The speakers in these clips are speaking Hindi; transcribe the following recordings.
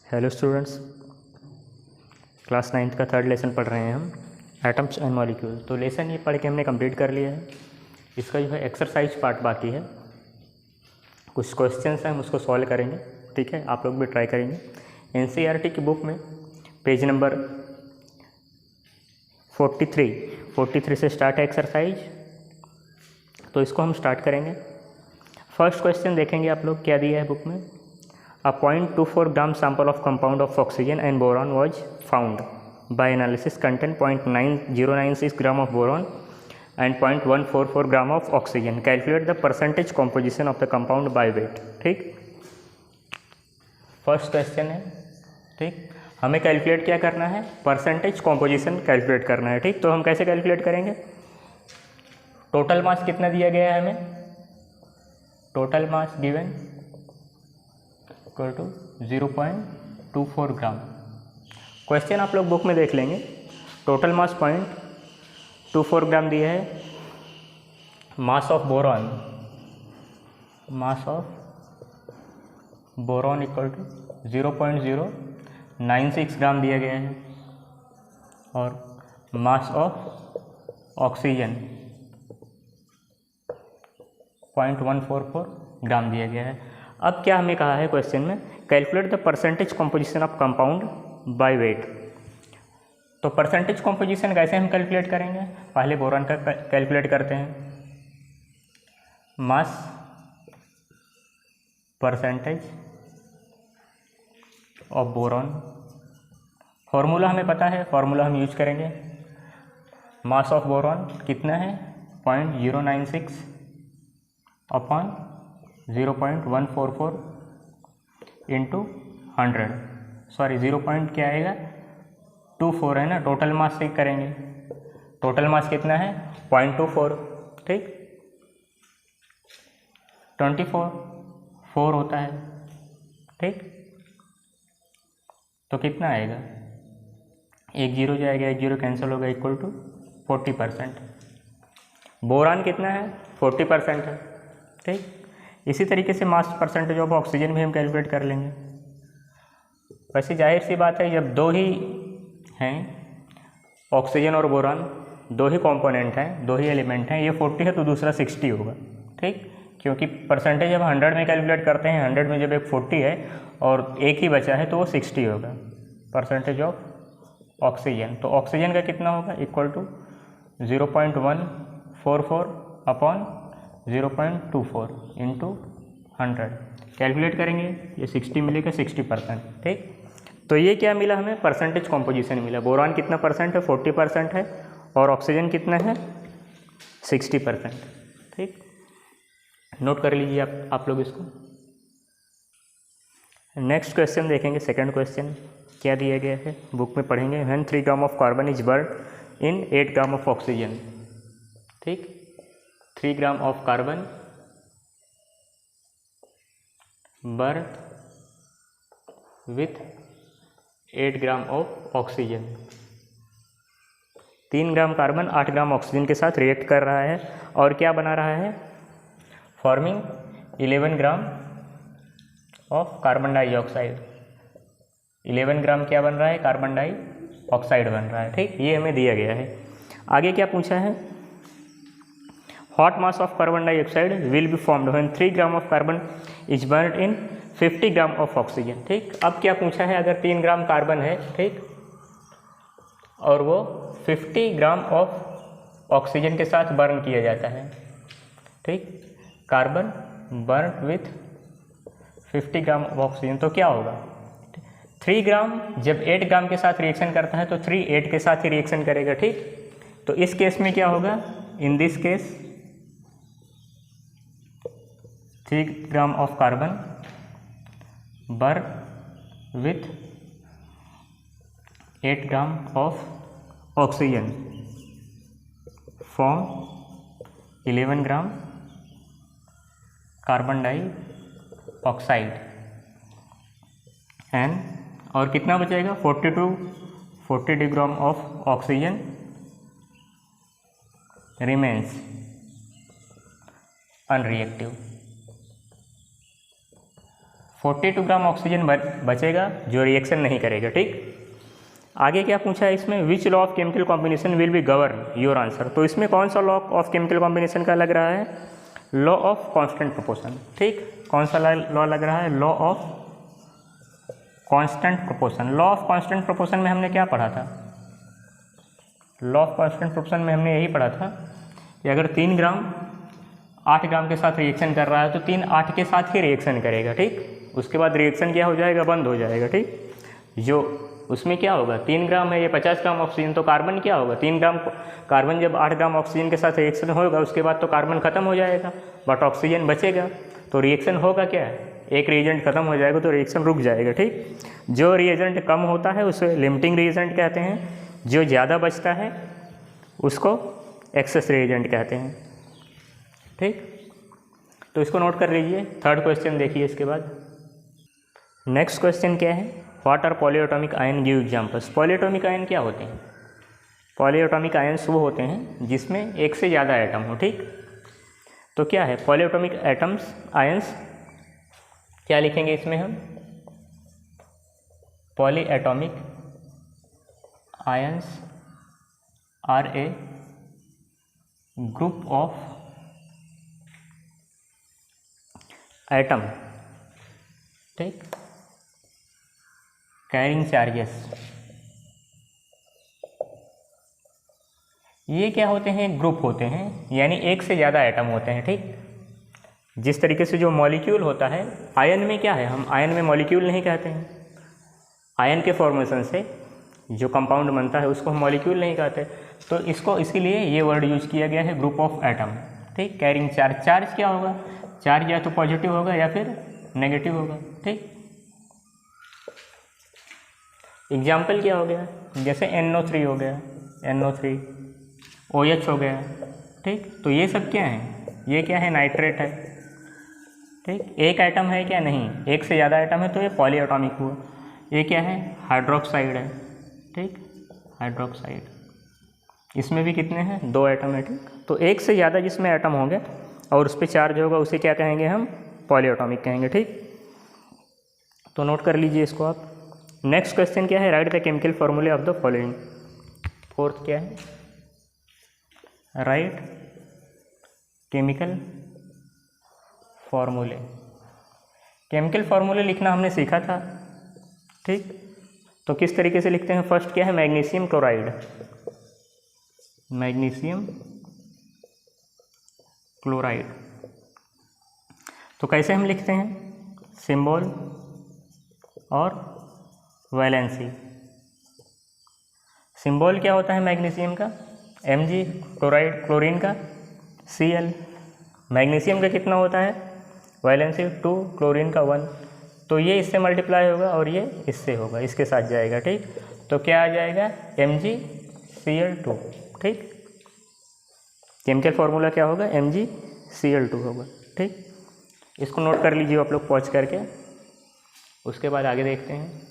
हेलो स्टूडेंट्स, क्लास 9th का थर्ड लेसन पढ़ रहे हैं हम एटम्स एंड मॉलिक्यूल। तो लेसन ये पढ़ के हमने कंप्लीट कर लिया है। इसका जो है एक्सरसाइज पार्ट बाकी है, कुछ क्वेश्चंस हैं हम उसको सॉल्व करेंगे। ठीक है, आप लोग भी ट्राई करेंगे। एनसीईआरटी की बुक में पेज नंबर 43 से स्टार्ट है एक्सरसाइज। तो इसको हम स्टार्ट करेंगे। फर्स्ट क्वेश्चन देखेंगे आप लोग, क्या दिया है बुक में। A 0.24 gram sample of compound of oxygen and boron was found. By analysis, contain 0.9096 gram of boron and 0.144 gram of oxygen. Calculate the percentage composition of the compound by weight. ठीक, फर्स्ट क्वेश्चन है। ठीक, हमें कैलकुलेट क्या करना है, परसेंटेज कॉम्पोजिशन कैलकुलेट करना है। ठीक, तो हम कैसे कैलकुलेट करेंगे। टोटल मास कितना दिया गया है हमें, total mass given equal to 0.24 gram. Question आप लोग बुक में देख लेंगे। टोटल मास 0.24 ग्राम दिया है। Mass of boron equal to 0.096 gram दिया गया है और मास ऑफ ऑक्सीजन 0.144 ग्राम दिया गया है। अब क्या हमें कहा है क्वेश्चन में, calculate the percentage composition of compound by weight. तो परसेंटेज कॉम्पोजिशन कैसे हम कैलकुलेट करेंगे, पहले बोरॉन का कैलकुलेट करते हैं। Mass percentage of boron, formula हमें पता है, फॉर्मूला हम यूज करेंगे। मास ऑफ बोरॉन कितना है, 0.096 अपॉन 0.144 इंटू 100, सॉरी 0. क्या आएगा 24 है ना, टोटल मास से करेंगे। टोटल मास कितना है 0.24, ठीक 24 होता है। ठीक, तो कितना आएगा, एक जीरो जाएगा, एक जीरो कैंसिल होगा, इक्वल टू 40%। बोरान कितना है 40% है। ठीक, इसी तरीके से मास परसेंटेज ऑफ ऑक्सीजन भी हम कैलकुलेट कर लेंगे। वैसे जाहिर सी बात है, जब दो ही हैं ऑक्सीजन और बोरान, दो ही कंपोनेंट हैं, दो ही एलिमेंट हैं, ये 40 है तो दूसरा 60 होगा। ठीक, क्योंकि परसेंटेज जब 100 में कैलकुलेट करते हैं, 100 में जब एक 40 है और एक ही बचा है तो वो 60 होगा परसेंटेज ऑफ ऑक्सीजन। तो ऑक्सीजन का कितना होगा, equal to 0.144 upon 0.24 into 100 calculate करेंगे, ये 60 मिलेगा, 60%। ठीक, तो ये क्या मिला हमें, परसेंटेज कॉम्पोजिशन मिला। बोरान कितना परसेंट है, 40% है, और ऑक्सीजन कितना है 60%। ठीक, नोट कर लीजिए आप लोग इसको। नेक्स्ट क्वेश्चन देखेंगे, सेकंड क्वेश्चन क्या दिया गया है बुक में पढ़ेंगे। When 3 gram of carbon is burn in 8 gram of oxygen. ठीक, 3 gram of carbon burn with 8 gram of oxygen. 3 gram carbon 8 gram oxygen के साथ रिएक्ट कर रहा है और क्या बना रहा है, forming 11 gram of carbon dioxide. 11 ग्राम क्या बन रहा है, कार्बन डाइऑक्साइड बन रहा है। ठीक, ये हमें दिया गया है। आगे क्या पूछा है, What mass of carbon dioxide will be formed when 3 gram of carbon is burned in 50 gram of oxygen। ठीक, अब क्या पूछा है, अगर 3 ग्राम कार्बन है, ठीक, और वो 50 ग्राम ऑफ ऑक्सीजन के साथ बर्न किया जाता है। ठीक, carbon burn with 50 gram of oxygen, तो क्या होगा, 3 ग्राम जब 8 ग्राम के साथ रिएक्शन करता है तो 3 8 के साथ ही रिएक्शन करेगा। ठीक, तो इस केस में क्या होगा, in this case 3 gram of carbon burn with 8 gram of oxygen form 11 gram carbon dioxide and, और कितना बचेगा 40 gram of oxygen remains unreactive. 42 gram oxygen बचेगा जो रिएक्शन नहीं करेगा। ठीक, आगे क्या पूछा है इसमें, which law of chemical combination will be govern your answer. तो इसमें कौन सा लॉ ऑफ केमिकल कॉम्बिनेशन का लग रहा है, लॉ ऑफ कांस्टेंट प्रोपोर्शन। ठीक, कौन सा लॉ लग रहा है, law of constant proportion. Law of constant proportion में हमने क्या पढ़ा था, लॉ ऑफ कांस्टेंट प्रोपोर्शन में हमने यही पढ़ा था कि अगर 3 ग्राम 8 ग्राम के साथ रिएक्शन कर रहा है तो 3 8 के साथ ही रिएक्शन करेगा। ठीक, उसके बाद रिएक्शन क्या हो जाएगा, बंद हो जाएगा। ठीक, जो उसमें क्या होगा, 3 ग्राम है, ये 50 ग्राम ऑक्सीजन, तो कार्बन क्या होगा, 3 ग्राम कार्बन जब 8 ग्राम ऑक्सीजन के साथ रिएक्शन होगा उसके बाद तो कार्बन खत्म हो जाएगा, बट ऑक्सीजन बचेगा। तो रिएक्शन होगा क्या, एक रिएजेंट खत्म हो जाएगा तो रिएक्शन रुक जाएगा। ठीक, जो रिएजेंट कम होता है उसे लिमिटिंग रिएजेंट कहते हैं, जो ज़्यादा बचता है उसको एक्सेस रिएजेंट कहते हैं। ठीक, तो इसको नोट कर लीजिए। थर्ड क्वेश्चन देखिए इसके बाद। नेक्स्ट क्वेश्चन क्या है, what are polyatomic ion, give examples. Polyatomic ion क्या होते हैं, पॉलीएटॉमिक आयन्स वो होते हैं जिसमें एक से ज़्यादा एटम हो। ठीक, तो क्या है पॉलीएटॉमिक एटम्स आयन्स, क्या लिखेंगे इसमें हम, polyatomic ions are a group of atom, ठीक, कैरिंग चार्जेस। ये क्या होते हैं, ग्रुप होते हैं, यानी एक से ज़्यादा एटम होते हैं। ठीक, जिस तरीके से जो मॉलिक्यूल होता है, आयन में क्या है, हम आयन में मॉलिक्यूल नहीं कहते हैं, आयन के फॉर्मेशन से जो कंपाउंड बनता है उसको हम मॉलिक्यूल नहीं कहते। तो इसको इसके लिए ये वर्ड यूज किया गया है, ग्रुप ऑफ एटम। ठीक, कैरिंग चार्ज, चार्ज क्या होगा, चार्ज या तो पॉजिटिव होगा या फिर नेगेटिव होगा। ठीक, एग्जाम्पल क्या हो गया, जैसे NO3 हो गया, NO3, OH हो गया। ठीक, तो ये सब क्या है, ये क्या है, नाइट्रेट है। ठीक, एक एटम है क्या, नहीं, एक से ज़्यादा एटम है तो ये पॉलीएटॉमिक हुआ। ये क्या है, हाइड्रोक्साइड है। ठीक, हाइड्रोक्साइड, इसमें भी कितने हैं, 2 एटम है। ठीक, तो एक से ज़्यादा जिसमें एटम होंगे और उस पर चार्ज होगा उसे क्या कहेंगे हम, पॉलीएटॉमिक कहेंगे। ठीक, तो नोट कर लीजिए इसको आप। नेक्स्ट क्वेश्चन क्या है, राइट द केमिकल फॉर्मूले ऑफ द फॉलोइंग। फोर्थ क्या है, राइट केमिकल फॉर्मूले। केमिकल फॉर्मूले लिखना हमने सीखा था। ठीक, तो किस तरीके से लिखते हैं, फर्स्ट क्या है, मैग्नीशियम क्लोराइड, मैग्नीशियम क्लोराइड। तो कैसे हम लिखते हैं, सिंबल और वैलेंसी। सिंबल क्या होता है मैग्नीशियम का, Mg, क्लोराइड क्लोरीन का Cl, मैग्नीशियम का कितना होता है, वैलेंसी 2, क्लोरीन का 1। तो ये इससे मल्टीप्लाई होगा और ये इससे होगा, इसके साथ जाएगा। ठीक, तो क्या आ जाएगा, MgCl2। ठीक, केमिकल फार्मूला क्या होगा, MgCl2 होगा। ठीक, इसको नोट कर लीजिए आप लोग पॉज करके, उसके बाद आगे देखते हैं।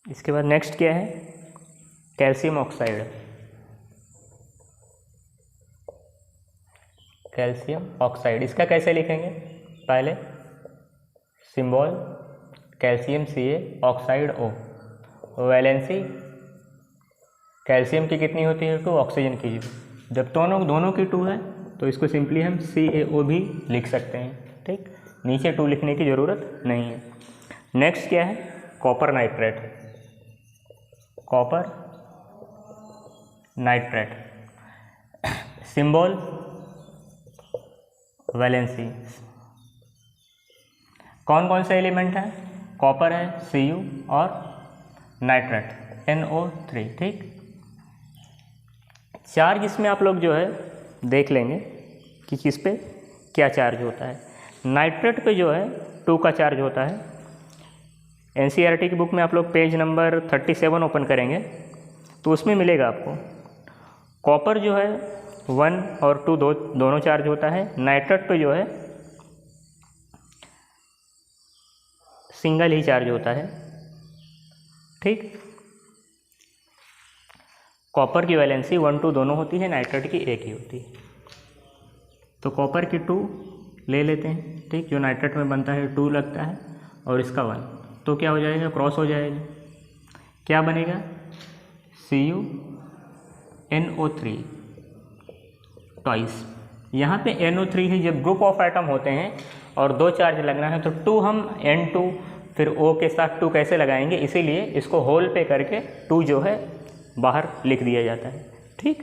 इसके बाद नेक्स्ट क्या है, कैल्शियम ऑक्साइड, कैल्शियम ऑक्साइड। इसका कैसे लिखेंगे, पहले symbol calcium Ca, oxide O, valency calcium की कितनी होती है, 2, ऑक्सीजन की 0। जब दोनों की 2 है तो इसको सिंपली हम CaO भी लिख सकते हैं। ठीक, नीचे 2 लिखने की ज़रूरत नहीं है। नेक्स्ट क्या है, copper nitrate, copper nitrate, symbol valency. कौन कौन से एलिमेंट है, कॉपर है Cu और नाइट्रेट NO3। ठीक, चार्ज इसमें आप लोग जो है देख लेंगे कि किस पे क्या चार्ज होता है। नाइट्रेट पे जो है 2 का चार्ज होता है। NCERT की बुक में आप लोग पेज नंबर 37 ओपन करेंगे तो उसमें मिलेगा आपको, कॉपर जो है 1 और 2 दोनों चार्ज होता है। नाइट्रेट पे जो है सिंगल ही चार्ज होता है। ठीक, कॉपर की वैलेंसी 1 2 दोनों होती है, नाइट्रेट की 1 ही होती है। तो कॉपर की 2 ले लेते हैं, ठीक। जो नाइट्रेट में बनता है 2 लगता है और इसका 1, तो क्या हो जाएगा, क्रॉस हो जाएगा, क्या बनेगा, CuNO3 ट्वाइस। यहाँ पे NO3 है, जब ग्रुप ऑफ एटम होते हैं और 2 चार्ज लगना है तो 2 हम N2 फिर O के साथ 2 कैसे लगाएंगे, इसीलिए इसको होल पे करके 2 जो है बाहर लिख दिया जाता है, ठीक।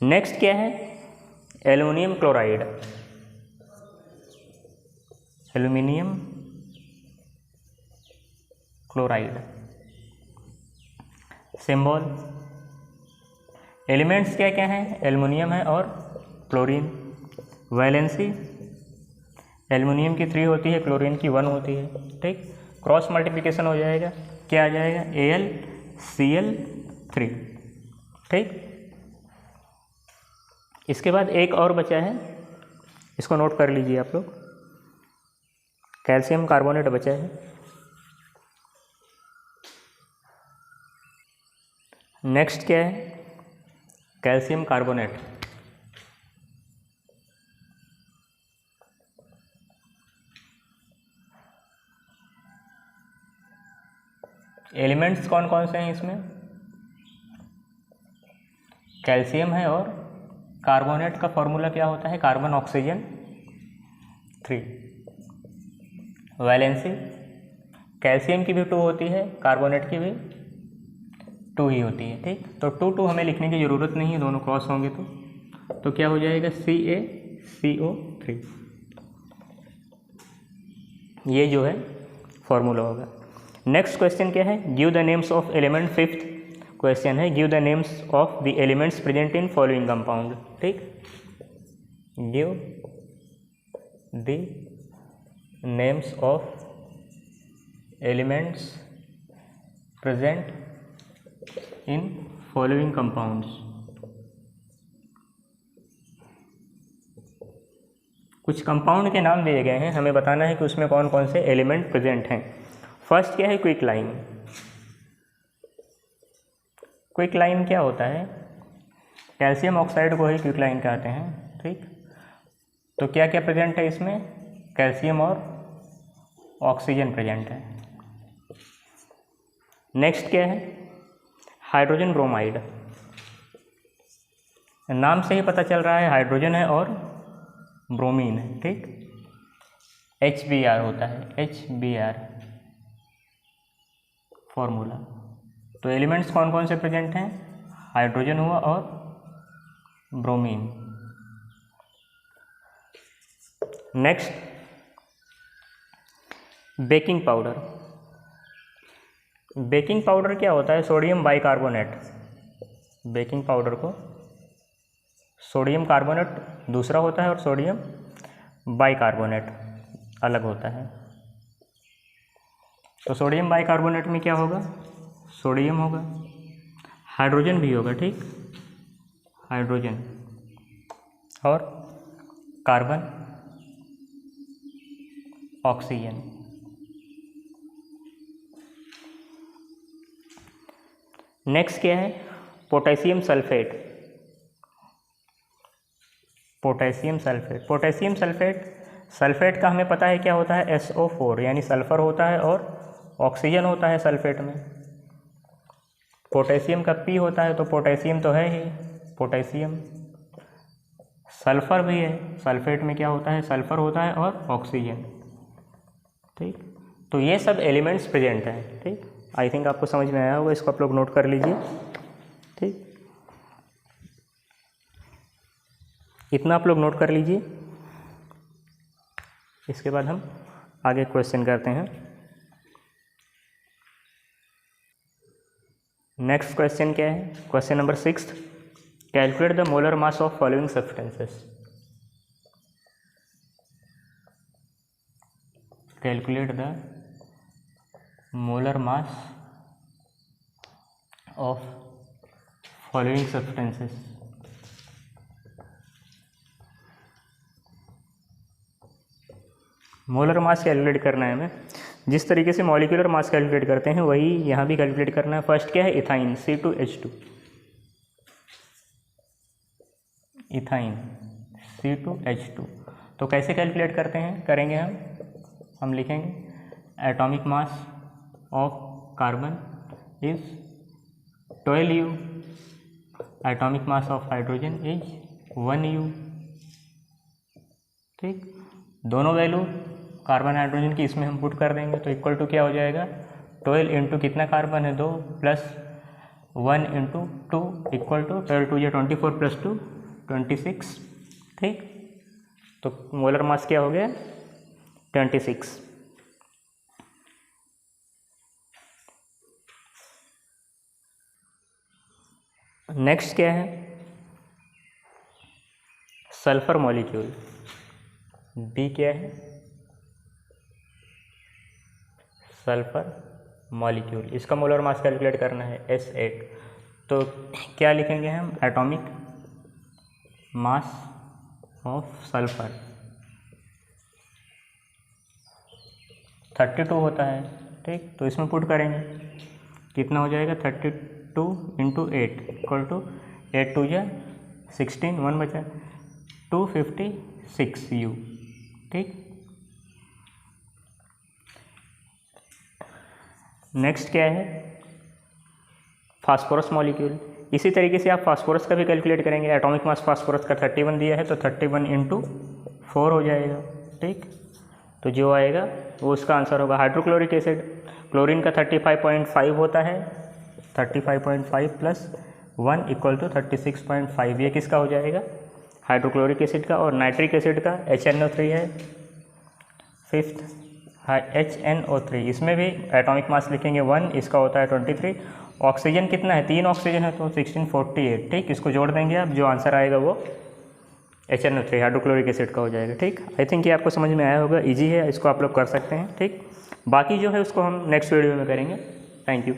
नेक्स्ट क्या है, aluminium chloride. Aluminium chloride symbol, elements क्या क्या हैं, एल्युमिनियम है और क्लोरीन। वैलेंसी एल्युमिनियम की 3 होती है, क्लोरीन की 1 होती है, ठीक। क्रॉस मल्टीप्लिकेशन हो जाएगा, क्या आ जाएगा, AlCl3, ठीक। इसके बाद एक और बचा है, इसको नोट कर लीजिए आप लोग, कैल्शियम कार्बोनेट बचा है। नेक्स्ट क्या है, कैल्शियम कार्बोनेट। एलिमेंट्स कौन कौन से हैं इसमें, कैल्शियम है और कार्बोनेट का फॉर्मूला क्या होता है, कार्बन ऑक्सीजन 3। वैलेंसी कैल्शियम की भी 2 होती है, कार्बोनेट की भी 2 ही होती है, ठीक। तो 2 हमें लिखने की ज़रूरत नहीं है, दोनों क्रॉस होंगे तो क्या हो जाएगा, CaCO3, ये जो है फॉर्मूला होगा। नेक्स्ट क्वेश्चन क्या है, give the names of element. 5th question है, give the names of the elements present in following compound, ठीक। Give the names of elements present in following compounds. कुछ कंपाउंड के नाम दिए गए हैं, हमें बताना है कि उसमें कौन कौन से एलिमेंट प्रेजेंट हैं। फर्स्ट क्या है, क्विकलाइन। क्विकलाइन क्या होता है, कैल्शियम ऑक्साइड को ही क्विकलाइन कहते हैं, ठीक। तो क्या क्या प्रेजेंट है इसमें, कैल्शियम और ऑक्सीजन प्रेजेंट है। नेक्स्ट क्या है, हाइड्रोजन ब्रोमाइड। नाम से ही पता चल रहा है हाइड्रोजन है और ब्रोमीन है, ठीक। HBr होता है, HBr फॉर्मूला। तो एलिमेंट्स कौन कौन से प्रेजेंट हैं, हाइड्रोजन हुआ और bromine. Next baking powder. Baking powder क्या होता है, सोडियम बाइकार्बोनेट। बेकिंग पाउडर को सोडियम कार्बोनेट दूसरा होता है और सोडियम बाइकार्बोनेट अलग होता है। तो सोडियम बाइकार्बोनेट में क्या होगा, सोडियम होगा, हाइड्रोजन भी होगा, ठीक, हाइड्रोजन और कार्बन ऑक्सीजन। नेक्स्ट क्या है, potassium sulphate. Potassium sulphate, potassium sulphate, sulphate का हमें पता है क्या होता है, SO4 यानी सल्फर होता है और ऑक्सीजन होता है सल्फेट में। पोटेशियम का P होता है, तो पोटेशियम तो है ही, पोटेशियम। सल्फर भी है, सल्फेट में क्या होता है, सल्फर होता है और ऑक्सीजन, ठीक। तो ये सब एलिमेंट्स प्रेजेंट हैं, ठीक। आई थिंक आपको समझ में आया होगा, इसको आप लोग नोट कर लीजिए, ठीक। इतना आप लोग नोट कर लीजिए। इसके बाद हम आगे क्वेश्चन करते हैं। नेक्स्ट क्वेश्चन क्या है, question number 6, calculate the molar mass of following substances. Calculate the molar mass of following substances. Molar mass calculate करना है हमें, जिस तरीके से मॉलिक्यूलर मास कैलकुलेट करते हैं वही यहाँ भी कैलकुलेट करना है। फर्स्ट क्या है, इथाइन, C2H2, इथाइन C2H2। तो कैसे कैलकुलेट करेंगे हम लिखेंगे atomic mass of carbon is 12U, atomic mass of hydrogen is 1U। ठीक, दोनों वैल्यू कार्बन हाइड्रोजन की इसमें हम पुट कर देंगे तो इक्वल टू क्या हो जाएगा 12 इंटू कितना कार्बन है 2 प्लस 1 इंटू 2 इक्वल टू 12 2 या 24 प्लस 2 26। ठीक, तो मोलर मास क्या हो गया 26। नेक्स्ट क्या है सल्फर मॉलिक्यूल, बी क्या है सल्फर मॉलिक्यूल, इसका मोलर मास कैलकुलेट करना है S8। तो क्या लिखेंगे हम एटॉमिक मास ऑफ सल्फर 32 होता है। ठीक, तो इसमें पुट करेंगे कितना हो जाएगा 32 इंटू 8 इक्वल टू 8 2 जा 16 1 बचा 256U। ठीक, नेक्स्ट क्या है फास्फोरस मॉलिक्यूल। इसी तरीके से आप फास्फोरस का भी कैलकुलेट करेंगे। एटॉमिक मास फास्फोरस का 31 दिया है तो 31 इंटू 4 हो जाएगा। ठीक, तो जो आएगा वो उसका आंसर होगा। हाइड्रोक्लोरिक एसिड क्लोरीन का 35.5 होता है, 35.5 प्लस 1 इक्वल टू 36.5, ये किसका हो जाएगा हाइड्रोक्लोरिक एसिड का। और नाइट्रिक एसिड का HNO3 है, फिफ्थ HNO3, इसमें भी एटॉमिक मास लिखेंगे 1, इसका होता है 23। ऑक्सीजन कितना है 3 ऑक्सीजन है तो 1648। ठीक, इसको जोड़ देंगे आप, जो आंसर आएगा वो HNO3 हाइड्रोक्लोरिक एसिड का हो जाएगा। ठीक, आई थिंक ये आपको समझ में आया होगा, इजी है, इसको आप लोग कर सकते हैं। ठीक, बाकी जो है उसको हम नेक्स्ट वीडियो में करेंगे। Thank you.